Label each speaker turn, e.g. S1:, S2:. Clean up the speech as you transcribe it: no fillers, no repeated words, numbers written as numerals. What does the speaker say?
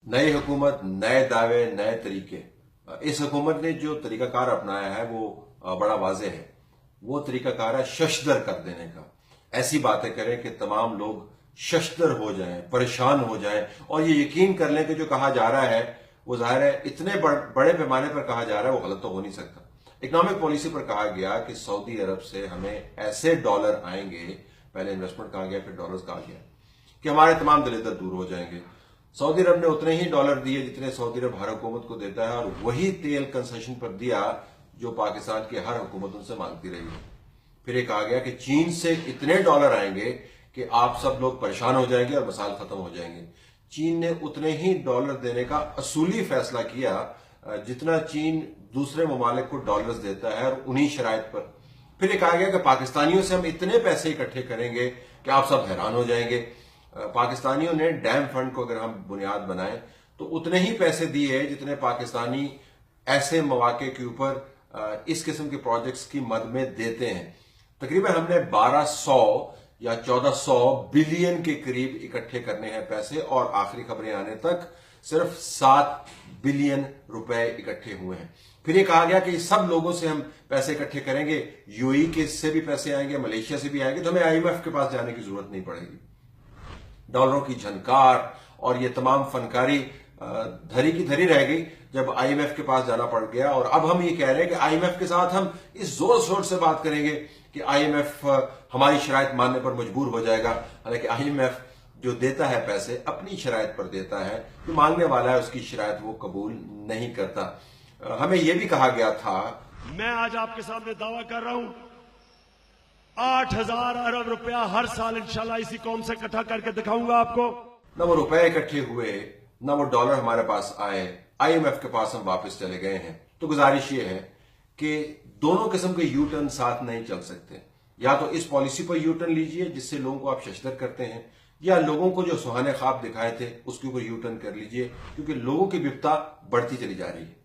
S1: नई हुकूमत, नए दावे, नए तरीके। इस हुकूमत ने जो तरीकाकार अपनाया है वो बड़ा वाज़ेह है। वो तरीकाकार है शशदर कर देने का। ऐसी बातें करें कि तमाम लोग शशदर हो जाएं, परेशान हो जाएं और ये यकीन कर लें कि जो कहा जा रहा है वो ज़ाहिर है इतने बड़े पैमाने पर कहा जा रहा है वो गलत तो हो नहीं सकता। इकोनॉमिक पॉलिसी पर कहा गया कि सऊदी अरब से हमें ऐसे डॉलर आएंगे, पहले इन्वेस्टमेंट कहा गया फिर डॉलर्स कहा गया, कि हमारे तमाम दलिदर दूर हो जाएंगे। सऊदी अरब ने उतने ही डॉलर दिए जितने सऊदी अरब हर हुकूमत को देता है और वही तेल कंसेशन पर दिया जो पाकिस्तान की हर हुकूमत उनसे मांगती रही है। फिर ये कहा गया कि चीन से इतने डॉलर आएंगे कि आप सब लोग परेशान हो जाएंगे और मसाइल खत्म हो जाएंगे। चीन ने उतने ही डॉलर देने का असूली फैसला किया जितना चीन दूसरे ममालिक को डॉलर्स देता है और उन्हीं शराइत पर। फिर ये कहा गया कि पाकिस्तानियों से हम इतने पैसे इकट्ठे करेंगे कि आप सब हैरान हो जाएंगे। पाकिस्तानियों ने डैम फंड को अगर हम बुनियाद बनाएं तो उतने ही पैसे दिए जितने पाकिस्तानी ऐसे मौके के ऊपर इस किस्म के प्रोजेक्ट्स की मद में देते हैं। तकरीबन हमने 1200 या 1400 बिलियन के करीब इकट्ठे करने हैं पैसे और आखिरी खबरें आने तक सिर्फ 7 बिलियन रुपए इकट्ठे हुए हैं। फिर ये कहा गया कि सब लोगों से हम पैसे इकट्ठे करेंगे, यूएई के से भी पैसे आएंगे, मलेशिया से भी आएंगे, तो हमें आईएमएफ के पास जाने की जरूरत नहीं पड़ेगी। डॉलरों की झनकार और ये तमाम फनकारी धरी की धरी रह गई जब आईएमएफ के पास जाना पड़ गया। और अब हम ये कह रहे हैं कि आईएमएफ के साथ हम इस जोर शोर से बात करेंगे कि आईएमएफ हमारी शराइत मानने पर मजबूर हो जाएगा। हालांकि आईएमएफ जो देता है पैसे अपनी शराइत पर देता है, जो मांगने वाला है उसकी शराइत वो कबूल नहीं करता। हमें यह भी कहा गया था,
S2: मैं आज आपके सामने दावा कर रहा हूं 8,000 अरब रुपया हर साल इंशाल्लाह इसी कौम से इकट्ठा करके दिखाऊंगा आपको।
S1: न वो रुपए इकट्ठे हुए, न वो डॉलर हमारे पास आए, आईएमएफ के पास हम वापस चले गए हैं। तो गुजारिश ये है कि दोनों किस्म के यू टर्न साथ नहीं चल सकते। या तो इस पॉलिसी पर यू टर्न लीजिए जिससे लोगों को आप शशदर करते हैं, या लोगों को जो सुहाने ख्वाब दिखाए थे उसके ऊपर यू टर्न कर लीजिए, क्योंकि लोगों की विपदा बढ़ती चली जा रही है।